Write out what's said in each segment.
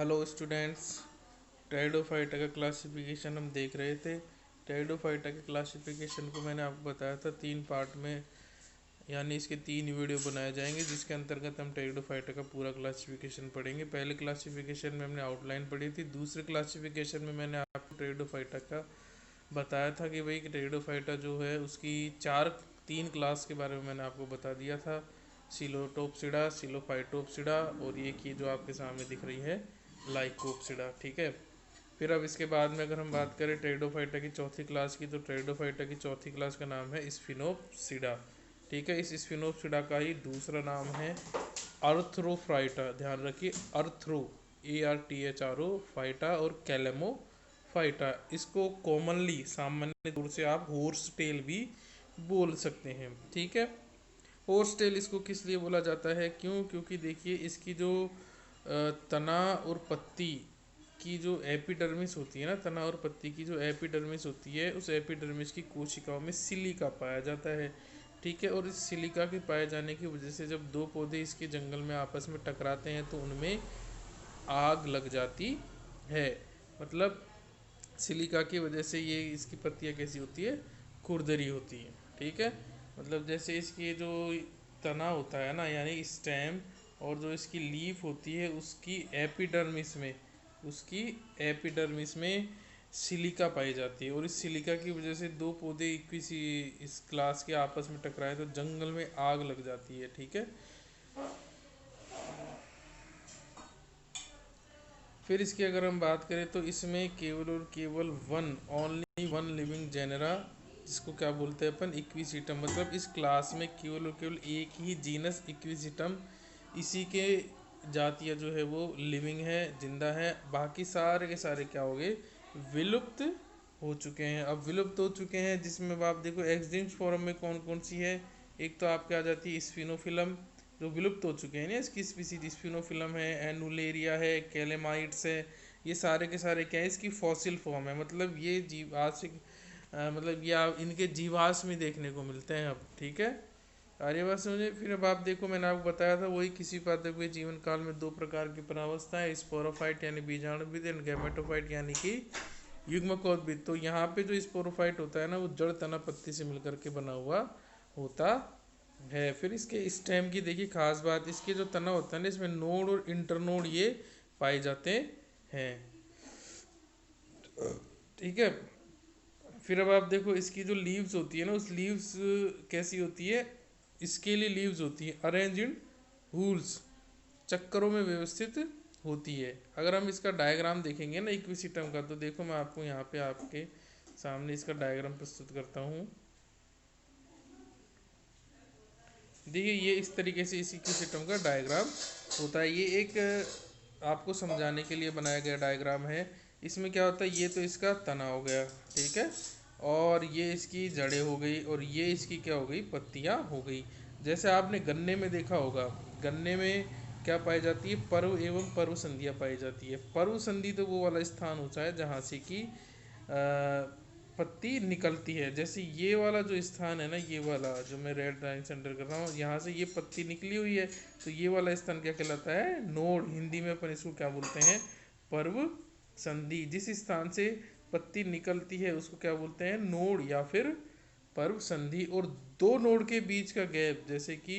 Hello students. Pteridophyta का classification हम देख रहे थे। टेरिडोफाइटा के क्लासिफिकेशन को मैंने आपको बताया था 3 पार्ट में, यानी इसके 3 वीडियो बनाए जाएंगे जिसके अंतर्गत हम टेरिडोफाइटा का पूरा क्लासिफिकेशन पढ़ेंगे। पहले क्लासिफिकेशन में हमने आउटलाइन पढ़ी थी। दूसरे क्लासिफिकेशन में मैंने आपको टेरिडोफाइटा का बताया था कि भाई टेरिडोफाइटा जो है उसकी 3 क्लास के बारे में मैंने आपको बता दिया था। सिलोटोप्सिडा, सिलोफाइटोप्सिडा और ये की जो आपके सामने दिख रही है लाइकोप्सिडा। ठीक है। फिर अब इसके बाद में अगर हम बात करें टेरिडोफाइटा की चौथी क्लास की, तो टेरिडोफाइटा की चौथी क्लास का नाम है स्फिनोप्सिडा। ठीक है। इस स्फिनोप्सिडा का ही दूसरा नाम है अर्थ्रोफाइटा। ध्यान रखिए, अर्थ्रो ARTHRO फाइटा और कैलेमो फाइटा। इसको कॉमनली सामान्य तौर से आप हॉर्स टेल भी बोल सकते हैं। ठीक है। हॉर्स टेल इसको किस लिए बोला जाता है, क्योंकि देखिए इसकी जो तना और पत्ती की जो एपिडर्मिस होती है ना, तना और पत्ती की जो एपिडर्मिस होती है, उस एपिडर्मिस की कोशिकाओं में सिलिका पाया जाता है। ठीक है। और इस सिलिका के पाए जाने की वजह से जब दो पौधे इसके जंगल में आपस में टकराते हैं तो उनमें आग लग जाती है। मतलब सिलिका की वजह से ये इसकी पत्तियाँ कैसी होती है, खुरदरी होती है। ठीक है। मतलब जैसे इसकी जो तना होता है ना, यानी स्टेम, और जो इसकी लीफ होती है उसकी एपिडर्मिस में सिलिका पाई जाती है। और इस सिलिका की वजह से दो पौधे किसी इस क्लास के आपस में टकराए तो जंगल में आग लग जाती है। ठीक है। फिर इसकी अगर हम बात करें तो इसमें केवल और केवल ओनली वन लिविंग जेनरा, जिसको क्या बोलते हैं अपन, इक्विसिटम। मतलब इस क्लास में केवल और केवल एक ही जीनस इक्विसिटम, इसी के जातियाँ जो है वो लिविंग है, जिंदा है। बाकी सारे के सारे क्या हो गए, विलुप्त हो चुके हैं। अब विलुप्त हो चुके हैं जिसमें अब आप देखो एक्सटिंक्ट फॉर्म में कौन कौन सी है। एक तो आपके आ जाती है स्फिनोफिलम, जो विलुप्त हो चुके हैं ना, इसकी स्पीसीज स्पिनोफिलम है, एनुलेरिया है, कैलेमाइट्स है। ये सारे के सारे क्या है, इसकी फॉसिल फॉर्म है। मतलब ये जीव आज से मतलब ये इनके जीवाश्म में देखने को मिलते हैं अब। ठीक है। आर्य बात समझे। फिर अब आप देखो, मैंने आपको बताया था वही, किसी पादप के जीवन काल में 2 प्रकार की परावस्था है, स्पोरोफाइट यानी बीजाणुविद एंड गैमेटोफाइट यानी कि युग्मकोद्भिद। तो यहाँ पे जो स्पोरोफाइट होता है ना, वो जड़ तना पत्ती से मिलकर के बना हुआ होता है। फिर इसके स्टेम की देखिए खास बात, इसके जो तना होता है ना, इसमें नोड और इंटरनोड ये पाए जाते हैं। ठीक है। फिर अब आप देखो इसकी जो लीव्स होती है ना, उस लीव्स कैसी होती है, स्केली लीव्स होती है, अरेंज इन हुल्स, चक्करों में व्यवस्थित होती है। अगर हम इसका डायग्राम देखेंगे ना इक्विसिटम का, तो देखो मैं आपको यहाँ पे आपके सामने इसका डायग्राम प्रस्तुत करता हूँ। देखिए ये इस तरीके से इसी की सिस्टम का डायग्राम होता है। ये एक आपको समझाने के लिए बनाया गया डायग्राम है। इसमें क्या होता है, ये तो इसका तना हो गया, ठीक है, और ये इसकी जड़ें हो गई, और ये इसकी क्या हो गई, पत्तियां हो गई। जैसे आपने गन्ने में देखा होगा, गन्ने में क्या पाई जाती है, पर्व एवं पर्व संधियाँ पाई जाती है। पर्व संधि तो वो वाला स्थान होता है जहाँ से कि पत्ती निकलती है। जैसे ये वाला जो स्थान है ना, ये वाला जो मैं रेड लाइन से अंडर कर रहा हूँ, यहाँ से ये पत्ती निकली हुई है, तो ये वाला स्थान क्या कहलाता है, नोड। हिंदी में अपन इसको क्या बोलते हैं, पर्व संधि। जिस स्थान से पत्ती निकलती है उसको क्या बोलते हैं, नोड या फिर पर्व संधि। और दो नोड के बीच का गैप, जैसे कि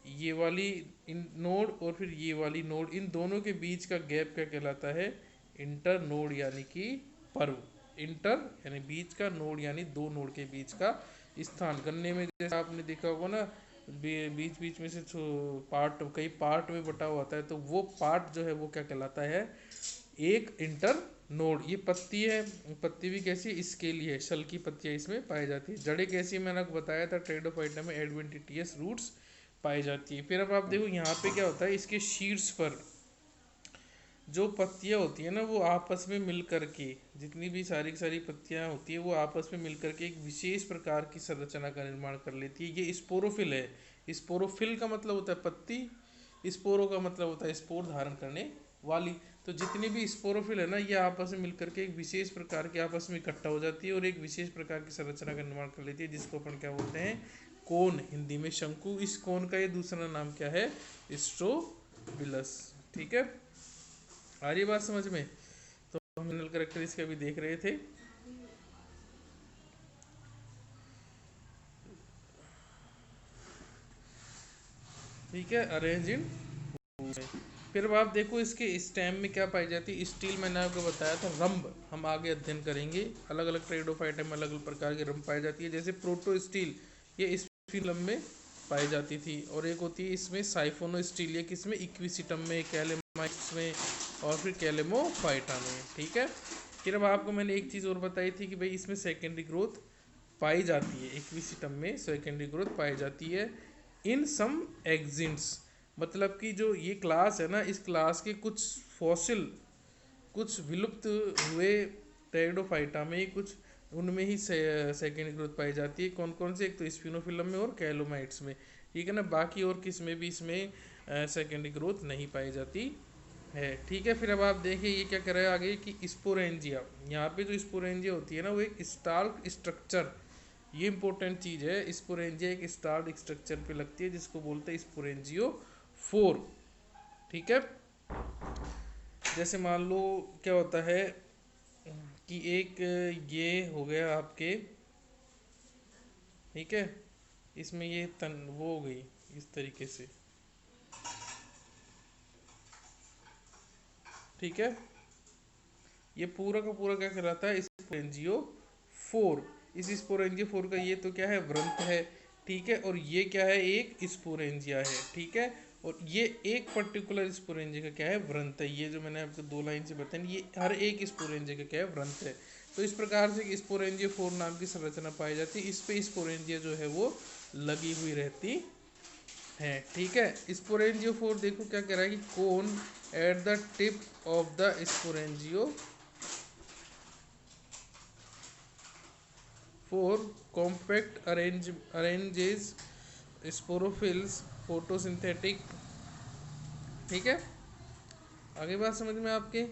ये वाली इन नोड और फिर ये वाली नोड, इन दोनों के बीच का गैप क्या कहलाता है, इंटर नोड यानी कि पर्व। इंटर यानी बीच का, नोड यानी दो नोड के बीच का स्थान। गन्ने में जैसे आपने देखा होगा ना, बीच बीच में से पार्ट, कई पार्ट में बटा हुआ होता है, तो वो पार्ट जो है वो क्या कहलाता है, एक इंटर नोड। ये पत्ती है, पत्ती भी कैसी, स्केली है, शल की पत्तियां इसमें पाई जाती है। जड़ें कैसी, मैंने आपको बताया था, टेरिडोफाइटा में एडवेंटिटियस रूट्स पाई जाती है। फिर अब आप देखो यहाँ पे क्या होता है, इसके शीर्ष पर जो पत्तियां होती है ना, वो आपस में मिल करके, जितनी भी सारी की सारी पत्तियां होती है, वो आपस में मिल करके एक विशेष प्रकार की संरचना का निर्माण कर लेती है। ये स्पोरोफिल है। स्पोरोफिल का मतलब होता है पत्ती, स्पोरो का मतलब होता है स्पोर धारण करने वाली। तो जितनी भी स्पोरोफिल है ना, ये आपस में मिलकर के एक विशेष प्रकार के आपस में इकट्ठा हो जाती है और एक विशेष प्रकार की संरचना का निर्माण कर लेती है, जिसको अपन क्या बोलते हैं, कोन, हिंदी में शंकु। इस कोन का ये दूसरा नाम क्या है, स्ट्रोबिलस। ठीक है। आ रही है बात समझ में? तो हम जनरल करेक्टर इसके अभी देख रहे थे। ठीक है, अरेंज इन। फिर अब आप देखो इसके स्टेम में क्या पाई जाती है। स्टील मैंने आपको बताया था, रंब हम आगे अध्ययन करेंगे। अलग अलग ट्रेड ऑफ आइटम में अलग अलग प्रकार की रंब पाई जाती है। जैसे प्रोटो स्टील, ये फिल्म में पाई जाती थी। और एक होती है इसमें साइफोनो स्टील, ये किसमें, इक्विसिटम में, कैलेमाइट्स में और फिर कैलेमोफाइटा में। ठीक है। फिर अब आपको मैंने एक चीज़ और बताई थी कि भाई इसमें सेकेंडरी ग्रोथ पाई जाती है। इक्विसिटम में सेकेंडरी ग्रोथ पाई जाती है इन सम एग्जिट्स। मतलब कि जो ये क्लास है ना, इस क्लास के कुछ फॉसिल, कुछ विलुप्त हुए टेरिडोफाइटा में कुछ उनमें ही सेकेंड ग्रोथ पाई जाती है। कौन कौन से, एक तो स्पिनोफिलम में और कैलोमाइट्स में। ठीक है ना, बाकी और किस में भी इसमें सेकेंडरी ग्रोथ नहीं पाई जाती है। ठीक है। फिर अब आप देखिए ये क्या कर रहा है आगे कि स्पोरेंजिया, यहाँ पे जो स्पोरेंजिया होती है ना वो एक स्टार्क स्ट्रक्चर, ये इंपॉर्टेंट चीज़ है। स्पोरेंजिया एक स्टार्क स्ट्रक्चर पे लगती है जिसको बोलते हैं स्पोरेंजियो फोर। ठीक है। जैसे मान लो क्या होता है कि एक ये हो गया आपके, ठीक है, इसमें ये तन वो हो गई इस तरीके से। ठीक है। ये पूरा का पूरा क्या कहलाता है, स्पोरेंजियो फोर। इस स्पोरेंजियो फोर का ये तो क्या है, व्रंत है। ठीक है। और ये क्या है, एक स्पोरेंजिया है। ठीक है। और ये एक पर्टिकुलर स्पोरेंजिया का क्या है, व्रंत है। ये जो मैंने आपको दो लाइन से बताया, ये हर एक स्पोरेंजिया का क्या है, व्रंत है। तो इस प्रकार से स्पोरेंजिया फोर नाम की संरचना पाई जाती है। इस पे स्पोरेंजिया जो है वो लगी हुई रहती है। ठीक है। स्पोरेंजियो फोर देखो क्या कह रहा है कि cone at the tip of the sporangiophore compact arranges sporophylls photosynthetic. ठीक है। आगे बात समझ में आपके?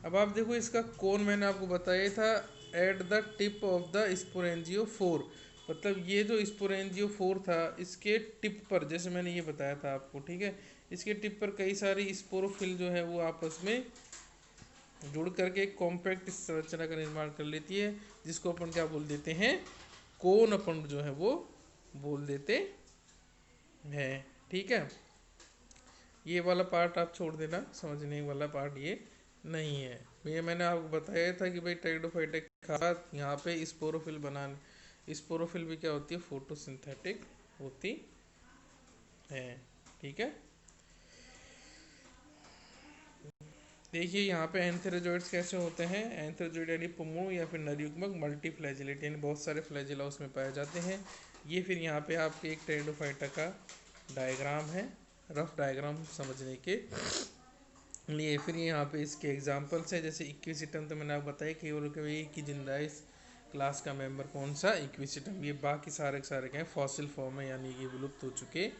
अब आप देखो इसका कोन मैंने आपको बताया था, eight the tip of the स्पोरेंजियो four. मतलब ये जो स्पोरेंजियो फोर था इसके टिप पर, जैसे मैंने ये बताया था आपको, ठीक है, इसके टिप पर कई सारी स्पोरोफिल जो है वो आपस में जुड़ करके एक कॉम्पैक्ट संरचना का निर्माण कर लेती है, जिसको अपन क्या बोल देते हैं, कोन अपन जो है वो बोल देते हैं। ठीक है। ये वाला पार्ट आप छोड़ देना, समझने वाला पार्ट ये नहीं है। ये मैंने आपको बताया था कि भाई टेरिडोफाइटा खा यहाँ पे स्पोरोफिल बनाने, स्पोरोफिल भी क्या होती है, फोटोसिंथेटिक होती है। ठीक है। देखिए यहाँ पे एंथेरोजोइड्स कैसे होते हैं। एंथेरोजोइड यानी पुमो या फिर नरयुग्मक मल्टी फ्लैजिलेट, यानी बहुत सारे फ्लैजिला उसमें पाए जाते हैं। ये फिर यहाँ पे आपके एक टेरिडोफाइटा का डायग्राम है, रफ डायग्राम समझने के लिए। फिर यहाँ पे इसके एग्जांपल्स है, जैसे इक्विसिटम तो मैंने आपको बताया केवल एक ही जिंदा है इस क्लास का मेंबर, कौन सा, इक्विसिटम। ये बाकी सारे के सारे क्या हैं, फॉसिल फॉर्म है, यानी कि विलुप्त हो चुके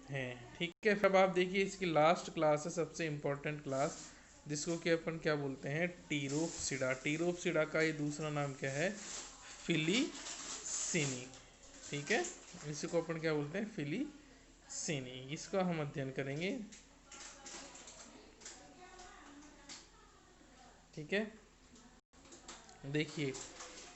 हैं। ठीक है। फिर अब आप देखिए इसकी लास्ट क्लास है, सबसे इम्पोर्टेंट क्लास, जिसको कि अपन क्या बोलते हैं, टीरोप्सिडा। टीरोप्सिडा का ये दूसरा नाम क्या है, फिलीसिनी। ठीक है। इसको अपन क्या बोलते हैं, फिलीसिनी। इसका हम अध्ययन करेंगे। ठीक है। देखिए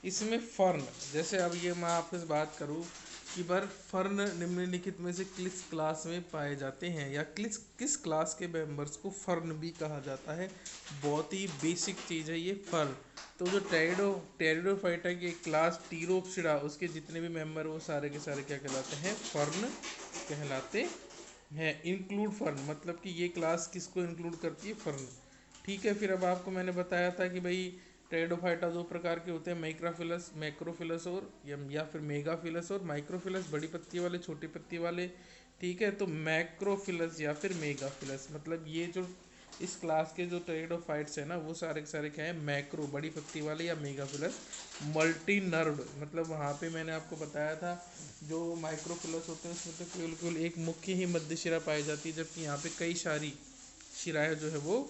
इसमें फर्न, जैसे अब ये मैं आपसे बात करूं कि बार फर्न निम्नलिखित में से किस क्लास में पाए जाते हैं, या किस किस क्लास के मेंबर्स को फर्न भी कहा जाता है। बहुत ही बेसिक चीज़ है ये फर्न। तो जो टेरिडोफाइटा की क्लास टीरोप्सिडा, उसके जितने भी मेंबर वो सारे के सारे क्या कहलाते हैं, फर्न कहलाते हैं। इंक्लूड फर्न, मतलब कि ये क्लास किसको इंक्लूड करती है, फर्न। ठीक है। फिर अब आपको मैंने बताया था कि भाई टेरिडोफाइटा दो प्रकार के होते हैं, मैक्रोफिलस, मैक्रोफिलस और या फिर मेगाफिलस और माइक्रोफिलस, बड़ी पत्ती वाले, छोटी पत्ती वाले। ठीक है। तो मैक्रोफिलस या फिर मेगाफिलस, मतलब ये जो इस क्लास के जो टेरिडोफाइट्स है ना वो सारे के सारे क्या है, मैक्रो बड़ी पत्ती वाले, या मेगाफिलस मल्टी नर्व्ड। मतलब वहाँ पे मैंने आपको बताया था जो माइक्रोफिलस होते हैं उसमें तो केवल केवल एक मुख्य ही मध्य शिरा पाई जाती है, जबकि यहाँ पे कई सारी शिराएँ जो है वो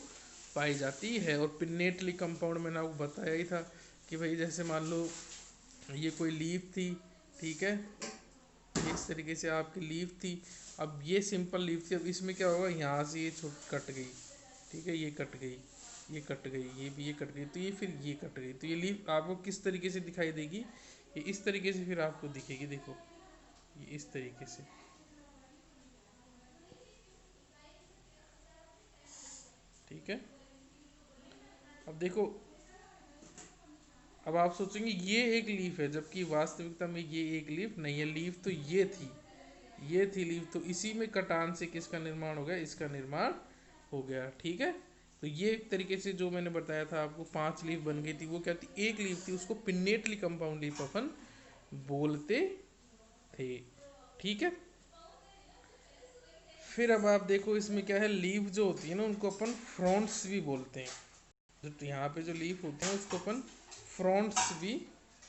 पाई जाती है। और पिन्नेटली कंपाउंड मैंने आपको बताया ही था कि भाई जैसे मान लो ये कोई लीफ थी, ठीक है, इस तरीके से आपकी लीफ थी। अब ये सिंपल लीफ थी, अब इसमें क्या होगा, यहाँ से ये छुट कट गई, ठीक है, ये कट गई, ये कट गई, ये भी ये कट गई, तो ये फिर ये कट गई, तो ये लीफ आपको किस तरीके से दिखाई देगी, ये इस तरीके से फिर आपको दिखेगी, देखो ये इस तरीके से। ठीक है, अब देखो, अब आप सोचेंगे ये एक लीफ है, जबकि वास्तविकता में ये एक लीफ नहीं है, लीफ तो ये थी लीफ, तो इसी में कटान से किसका निर्माण हो गया, इसका निर्माण हो गया। ठीक है, तो ये एक तरीके से जो मैंने बताया था आपको 5 लीफ बन गई थी, वो क्या थी, एक लीफ थी, उसको पिन्नेटली कंपाउंड लीफ अपन बोलते थे। ठीक है, फिर अब आप देखो इसमें क्या है, लीफ जो होती है ना उनको अपन फ्रॉन्ट्स भी बोलते हैं, जो यहाँ पे जो लीफ होते हैं उसको अपन फ्रॉन्ट्स भी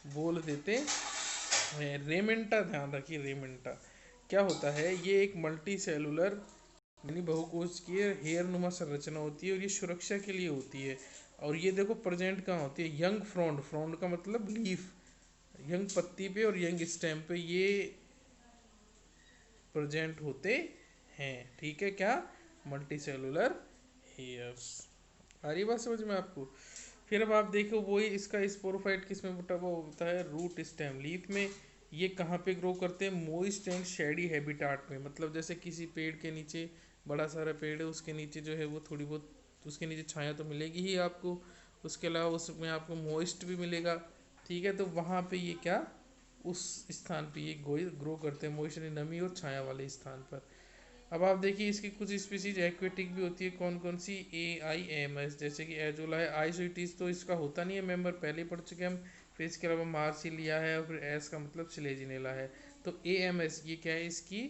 बोल देते हैं। रेमेंटा ध्यान रखिए, रेमेंटा क्या होता है, ये एक मल्टी सेलुलर यानी बहुकोशिकीय हेयर नुमा संरचना होती है, और ये सुरक्षा के लिए होती है। और ये देखो प्रेजेंट कहाँ होती है, यंग फ्रॉन्ड, फ्रॉन्ड का मतलब लीफ, यंग पत्ती पे और यंग स्टेम पे ये प्रेजेंट होते हैं। ठीक है, क्या, मल्टी सेलुलर हेयर्स। आ रही बात समझ में आपको। फिर अब आप देखो वही इसका स्पोरोफाइट किस में बटा हुआ होता है, रूट स्टेम लीफ में। ये कहाँ पे ग्रो करते हैं, मोइस्ट एंड शेडी हैबिटाट में, मतलब जैसे किसी पेड़ के नीचे, बड़ा सारा पेड़ है उसके नीचे जो है वो थोड़ी बहुत उसके नीचे छाया तो मिलेगी ही आपको, उसके अलावा उसमें आपको मोइस्ट भी मिलेगा। ठीक है, तो वहाँ पे ये क्या, उस स्थान पे ये ग्रो करते हैं, मोइस्ट यानी नमी और छाया वाले स्थान पर। अब आप देखिए इसकी कुछ स्पीसीज एक्वेटिक भी होती है, कौन कौन सी, AIMS, जैसे कि एजोला है, आइसोइटिस तो इसका होता नहीं है मेंबर, पहले ही पढ़ चुके हम। फिर इसके अलावा मार्सिलिया है, और फिर एस का मतलब सिलेजिनेला है। तो AMS ये क्या है इसकी,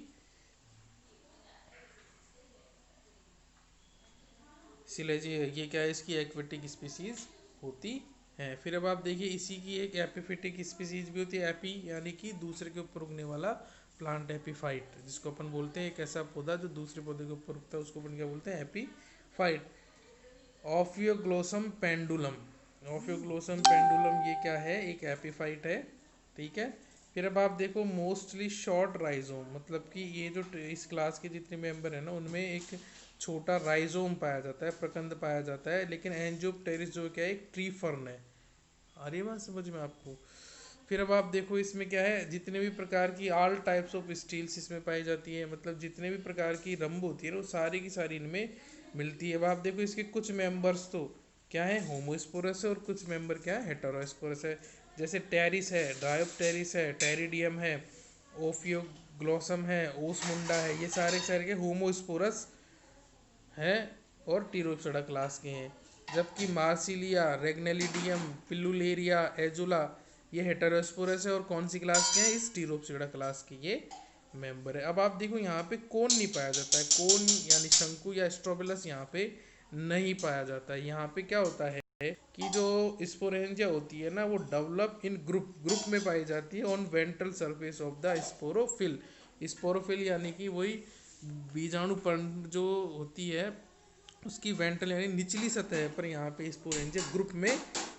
सिलेजी, ये क्या है इसकी एक्वेटिक स्पीसीज होती है। फिर अब आप देखिए इसी की एक एपिफिटिक स्पीसीज भी होती है, एपी यानी कि दूसरे के ऊपर उगने वाला प्लांट, एपीफाइट जिसको अपन बोलते हैं, एक ऐसा पौधा जो दूसरे पौधे के ऊपर उगता है उसको अपन क्या बोलते हैं, epiphyte. Ophioglossum pendulum, Ophioglossum pendulum ये क्या है, एक एपीफाइट है। ठीक है, फिर अब आप देखो मोस्टली शॉर्ट राइजोम, मतलब कि ये जो इस क्लास के जितने मेंबर हैं ना उनमें एक छोटा राइजोम पाया जाता है, प्रकंद पाया जाता है, लेकिन एंजियोप्टेरिस जो क्या है एक ट्री फर्न है। आ रही है बात समझ में आपको। फिर अब आप देखो इसमें क्या है, जितने भी प्रकार की ऑल टाइप्स ऑफ स्टील्स इसमें पाई जाती है, मतलब जितने भी प्रकार की रंब होती है ना वो सारी की सारी इनमें मिलती है। अब आप देखो इसके कुछ मेंबर्स तो क्या है, होमोस्पोरस है, और कुछ मेंबर क्या है, हेटेरोस्पोरस है। जैसे टेरिस है, डायोप्टेरिस है, टेरिडियम है, ओफियोग्लोसम है, ओसमुंडा है, ये सारे सारे के होमोस्पोरस हैं और टीरोप्सिडा क्लास के हैं। जबकि मार्सिलिया, रेग्नेलिडियम, पिल्लुलेरिया, एजुला ये हेटेरोस्पोरस है और कौन सी क्लास के हैं, इस टीरोप्सिडा क्लास के ये मेंबर है। अब आप देखो यहाँ पे कोन नहीं पाया जाता है, कोन यानी शंकु या स्ट्रोबिलस यहाँ पे नहीं पाया जाता है। यहाँ पे क्या होता है कि जो स्पोरेंजिया होती है ना वो डेवलप इन ग्रुप, ग्रुप में पाई जाती है on ventral surface of the sporophyll. Sporophyll यानी कि वही बीजाणु पर्णक जो होती है उसकी वेंट्रल यानी निचली सतह पर यहाँ पे स्पोरेंजिया ग्रुप में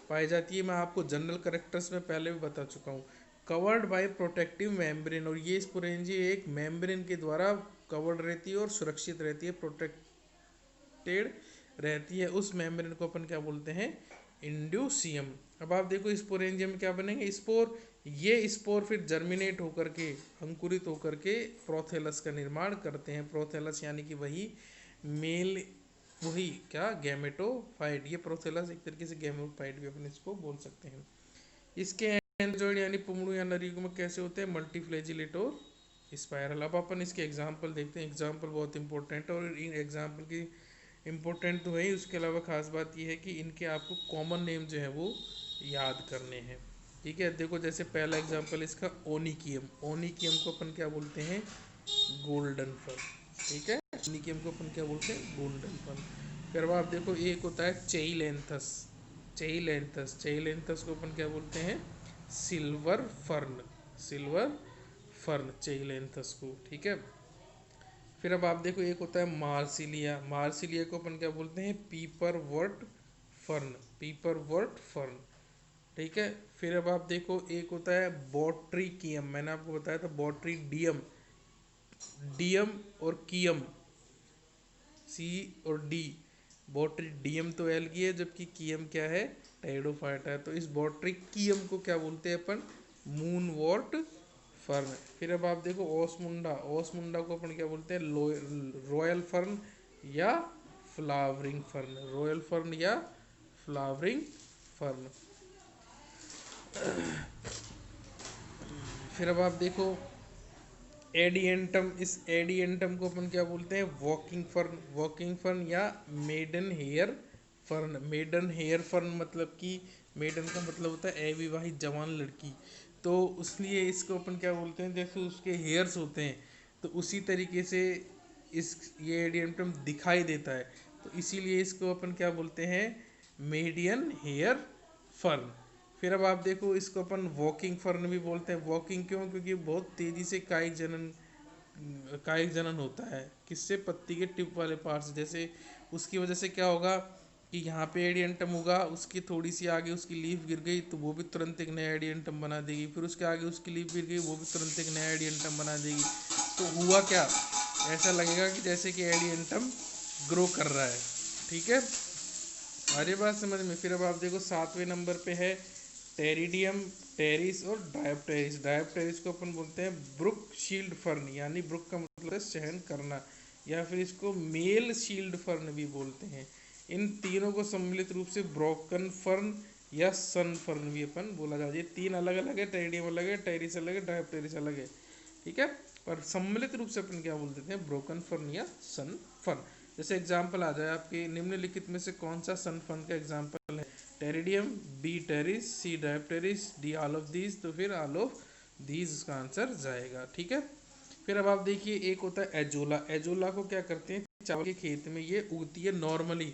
पाई जाती है। मैं आपको जनरल करेक्टर्स में पहले भी बता चुका हूँ। कवर्ड बाय प्रोटेक्टिव मेम्ब्रेन, और ये स्पोरेंजिया एक मेम्ब्रेन के द्वारा कवर्ड रहती है और सुरक्षित रहती है, प्रोटेक्टेड रहती है। उस मेम्ब्रेन को अपन क्या बोलते हैं, इंड्यूसियम। अब आप देखो स्पोरेंजियम क्या बनेंगे, स्पोर, ये स्पोर फिर जर्मिनेट होकर के, अंकुरित होकर के प्रोथेलस का निर्माण करते हैं। प्रोथेलस यानी कि वही मेल, वही क्या, गैमेटोफाइट। ये प्रोथेलस एक तरीके से गैमेटोफाइट भी अपन इसको बोल सकते हैं। इसके एंड्रॉइड यानी पुंगड़ू या नरीगु में कैसे होते हैं, मल्टीफ्लैजिलेट और स्पायरल। अब अपन इसके एग्जाम्पल देखते हैं, एग्जाम्पल बहुत इंपॉर्टेंट है, और इन एग्जाम्पल की इम्पोर्टेंट तो है ही, उसके अलावा खास बात यह है कि इनके आपको कॉमन नेम जो है वो याद करने हैं। ठीक है, देखो जैसे पहला एग्जांपल इसका ओनिकियम, ओनिकियम को अपन क्या बोलते हैं, गोल्डन फल। ठीक है, ओनिकियम को अपन क्या बोलते हैं, गोल्डन फल। फिर अब आप देखो एक होता है चेइलेंथस, चेइलेंथस, चेइलेंथस को अपन क्या बोलते हैं, सिल्वर फर्न, सिल्वर फर्न चेइलेंथस को। ठीक है, फिर अब आप देखो एक होता है मार्सिलिया, मार्सिलिया को अपन क्या बोलते हैं, पीपर वर्ट फर्न, पीपर वर्ट फर्न। ठीक है, फिर अब आप देखो एक होता है बॉट्रिकियम, मैंने आपको बताया था बॉट्रीडियम, डियम और कियम, सी और डी, बोट्रिडियम तो एल्गी है, जबकि कीयम क्या है, टेरिडोफाइटा है। तो इस बोट्रिकियम को क्या बोलते हैं अपन, मून वॉट फर्न। फिर अब आप देखो ओसमुंडा, ओसमुंडा को अपन क्या बोलते हैं, रॉयल फर्न या फ्लावरिंग फर्न, रॉयल फर्न या फ्लावरिंग फर्न। फिर अब आप देखो एडिएंटम, इस एडिएंटम को अपन क्या बोलते हैं, वॉकिंग फर्न, वॉकिंग फर्न या maiden hair fern. Maiden hair fern मतलब कि मेडन का मतलब होता है अविवाहित जवान लड़की, तो उसलिए इसको अपन क्या बोलते हैं, जैसे उसके हेयर्स होते हैं तो उसी तरीके से इस ये एडिएंटम दिखाई देता है, तो इसीलिए इसको अपन क्या बोलते हैं, मेडियन हेयर फर्न। फिर अब आप देखो इसको अपन वॉकिंग फर्न भी बोलते हैं। वॉकिंग क्यों, क्योंकि बहुत तेजी से कायिक जनन होता है, किससे, पत्ती के टिप वाले पार्ट से। जैसे उसकी वजह से क्या होगा कि यहाँ पे एडियंटम होगा, उसकी थोड़ी सी आगे उसकी लीफ गिर गई तो वो भी तुरंत एक नया एडियंटम बना देगी, फिर उसके आगे उसकी लीफ गिर गई वो भी तुरंत एक नया एडियंटम बना देगी। तो हुआ क्या, ऐसा लगेगा कि जैसे कि एडियंटम ग्रो कर रहा है। ठीक है, अरे बात समझ में। फिर अब आप देखो 7वें नंबर पे है टेरिडियम, टेरिस और डायोप्टेरिस। डायोप्टेरिस को अपन बोलते हैं ब्रुक शील्ड फर्न, यानी ब्रुक का मतलब है सहन करना, या फिर इसको मेल शील्ड फर्न भी बोलते हैं। इन तीनों को सम्मिलित रूप से ब्रोकन फर्न या सन फर्न भी अपन बोला जाता है। ये तीन अलग अलग है, टेरिडियम अलग है, टेरिस अलग है, डायोप्टेरिस अलग है। ठीक है, पर सम्मिलित रूप से अपन क्या बोल देते हैं, ब्रोकन फर्न या सन फर्न। जैसे एग्जाम्पल आ जाए आपके निम्नलिखित में से कौन सा सन फर्न का एग्जाम्पल है, pteridium, B pteris, C dryopteris, D all of these, तो फिर ऑल ऑफ दीज उसका आंसर जाएगा। ठीक है, फिर अब आप देखिए एक होता है एजोला। एजोला को क्या करते हैं, चावल के खेत में ये उगती है नॉर्मली।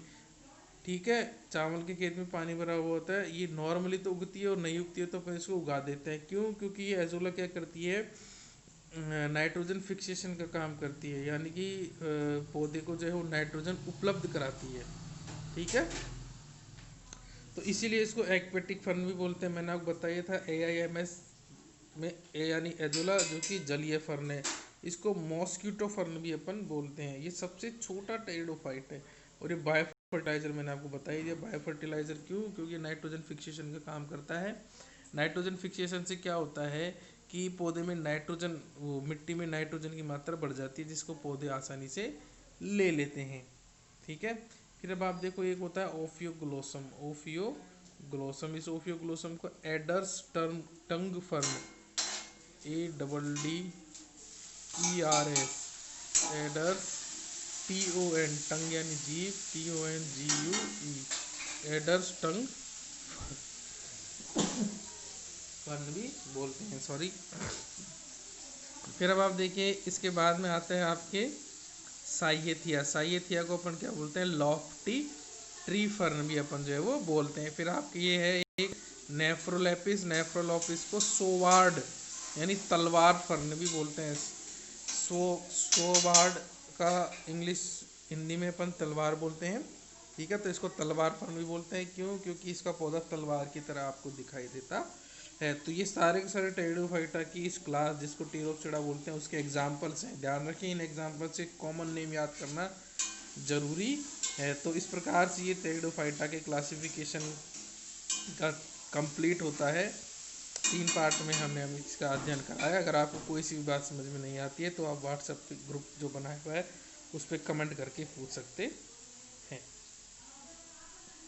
ठीक है, चावल के खेत में पानी भरा हुआ होता है, ये नॉर्मली तो उगती है और नहीं उगती है तो फिर इसको उगा देते हैं। क्यों, क्योंकि ये एजोला क्या करती है, नाइट्रोजन फिक्सेशन का काम करती है, यानी कि पौधे को जो है वो नाइट्रोजन उपलब्ध कराती है। ठीक है, तो इसीलिए इसको एक्वेटिक फर्न भी बोलते हैं। मैंने आपको बताया था AIMS में ए यानी एजोला जो कि जलीय फर्न है, इसको मॉस्किटो फर्न भी अपन बोलते हैं। ये सबसे छोटा टेरिडोफाइट है और ये बायो फर्टिलाइजर मैंने आपको बताया। ये बायो फर्टिलाइजर क्यों, क्योंकि नाइट्रोजन फिक्सेशन का काम करता है। नाइट्रोजन फिक्सेशन से क्या होता है कि पौधे में नाइट्रोजन, वो मिट्टी में नाइट्रोजन की मात्रा बढ़ जाती है, जिसको पौधे आसानी से ले लेते हैं। ठीक है, फिर अब आप देखो एक होता है ओफियोग्लोसम। ओफियोग्लोसम, इस ओफियोग्लोसम को एडर्स टंग फर्न, ADDERS, एडर्स, TON, टंग यानी जीव, TONGUE, एडर्स टंग फर्न भी बोलते हैं, सॉरी। फिर अब आप देखिए इसके बाद में आते हैं आपके साइएथिया। साइएथिया को अपन क्या बोलते हैं, लॉफ्टी ट्री फर्न भी अपन जो है वो बोलते हैं। फिर आपके ये है एक नेफ्रोलेपिस, नेफ्रोलोपिस को सोवार्ड यानी तलवार फर्न भी बोलते हैं। सोवार्ड का इंग्लिश, हिंदी में अपन तलवार बोलते हैं। ठीक है, तो इसको तलवार फर्न भी बोलते हैं। क्यों, क्योंकि इसका पौधा तलवार की तरह आपको दिखाई देता है। तो ये सारे के सारे टेरिडोफाइटा की इस क्लास जिसको टीरोप्सिडा बोलते हैं उसके एग्जाम्पल्स हैं। ध्यान रखिए इन एग्जाम्पल से कॉमन नेम याद करना जरूरी है। तो इस प्रकार से ये टेरिडोफाइटा के क्लासिफिकेशन का कंप्लीट होता है। 3 पार्ट में हमने इसका अध्ययन कराया। अगर आपको कोई सी भी बात समझ में नहीं आती है तो आप व्हाट्सएप ग्रुप जो बनाया हुआ है उस पर कमेंट करके पूछ सकते